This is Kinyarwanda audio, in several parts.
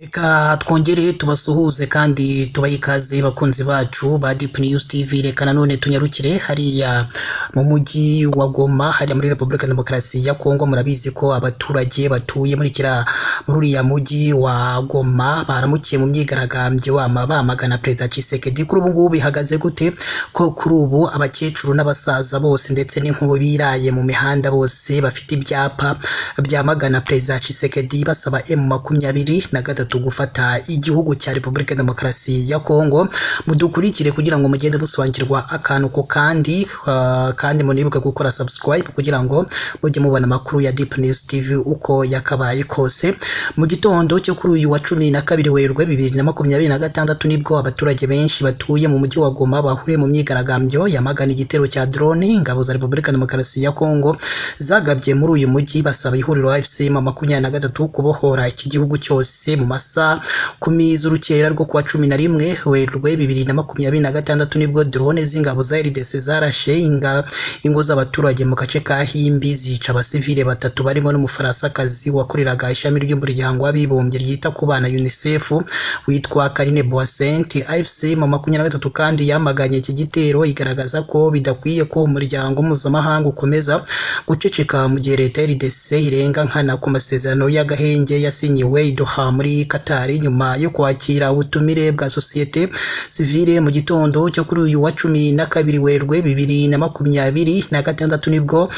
Reka twongere tubasuhuze kandi tubahe ikaze bakunzi bacu ba Deep News TV. Reka nanone tunyarukire hariya mu mujyi wa Goma hariya muri Repubulika Demokarasi ya Kongo. Murabizi ko abaturage batuye muri uriya mujyi wa Goma baramukiye mu myigaragambyo bamagana Perezida Tshisekedi. Kuri ubu ngubu bihagaze gute? Ko kuri ubu abakecuru n'abasaza bose ndetse n'inkubo biraye mu mihanda bose bafite ibyapa byamagana Perezida Tshisekedi basaba M23 gufata igihugu cya Repubulika Demokarasi ya Kongo. Mudukurikire kugira ngo mugende musobanukirwa akantu ko kandi munibuke gukora subscribe kugira ngo mujye mubona amakuru ya Deep News TV uko yakabaye kose. Mu gitondo cyo kuri uyu wa 12 Werurwe 2026 nibwo abaturage benshi batuye mu mujyi wa Goma bahuriye mu myigaragambyo yamagana igitero cya drone ingabo za Repubulika Demokarasi ya Kongo zagabye muri uyu mujyi, basaba ihuriro M23 kubohora iki gihugu cyose. Mu masaha 10 z'urukerera rwo kuwa 11 Werurwe 2026 nibwo drone z'ingabo za RDC zarashe ingo z'abaturage mu gace ka Himbi, zica abasivile batatu barimo n'umufarasakazi wakoreraga ishami ry'umuryango w'abibumbye ryita ku bana UNICEF witwa Karine Boisent. M23 kandi yamaganye iki gitero igaragaza ko bidakwiye ko umuryango mpuzamahanga ukomeza guceceka mu gihe leta ya RDC irenga nkana ku masezerano y'agahenge yasinyiwe i Doha muri Qatar nyuma yo kwakira ubutumire bwa societe civile. Mu gitondo cyo kuri uyu wa 12 Werurwe 2026 nibwo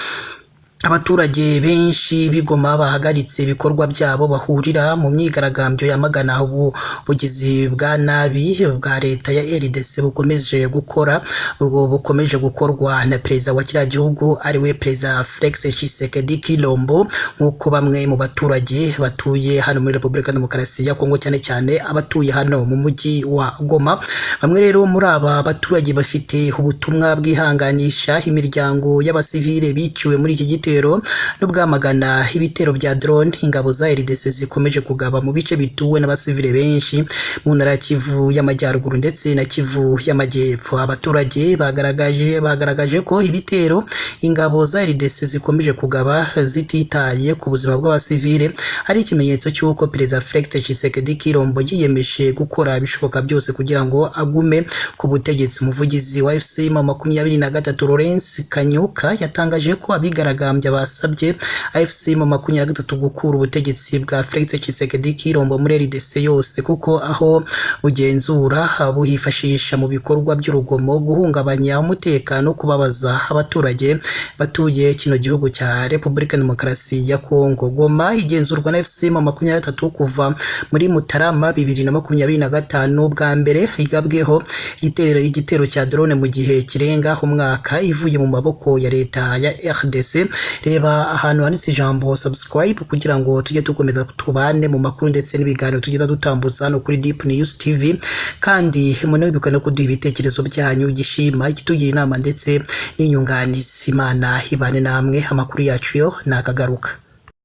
abaturage benshi b'Igoma bahagaritse ibikorwa byabo bahurira mu myigaragambyo yamagana ubugizi bwa nabi bwa leta ya RDC bukomeje gukorwa na perezida wa kiriya gihugu ariwe Perezida Felix Tshisekedi Kilombo, nk'uko bamwe mu baturage batuye hano muri Repubulika Demokarasi ya Kongo, cyane cyane abatuye hano mu mujyi wa Goma. Bamwe rero muri aba baturage bafite ubutumwa bwihanganisha imiryango y'abasivile biciwe muri iki gitero n'ubwamagana ibitero bya drone ingabo za RDC zikomeje kugaba mu bice bituwe n'abasivile benshi mu ntara ya Kivu y'Amajyaruguru ndetse na Kivu y'Amajyepfo. Abaturage bagaragaje ko ibitero ingabo za RDC zikomeje kugaba zititaye ku buzima bw'abasivile ari ikimenyetso cy'uko Perezida Felix Tshisekedi Kilombo yiyemeje gukora ibishoboka byose kugira ngo agume ku butegetsi. Umuvugizi wa M23 Lawrence Kanyuka yatangaje ko abigaragambya basabye M23 gukura ubutegetsi bwa Felix Tshisekedi Kilombo muri RDC yose, kuko aho bugenzura buhifashisha mu bikorwa by'urugomo, guhungabanya umutekano, kubabaza abaturage batuye kino gihugu cya Repubulika Demokarasi ya Kongo. Goma igenzurwa na M23 kuva muri Mutarama 2025 bwa mbere igabweho igitero cya drone mu gihe kirenga umwaka ivuye mu maboko ya leta ya RDC. Reba ahantu handitse ijambo subscribe kugira ngo tujye dukomeza tubane mu makuru ndetse n'ibiganiro tugenda dutambutsa hano kuri Deep News TV, kandi munabikane kuduha ibitekerezo byanyu, gishima, ikitugira inama ndetse n'inyunganizi. Imana ibane namwe, amakuru yacu yo nakagaruka.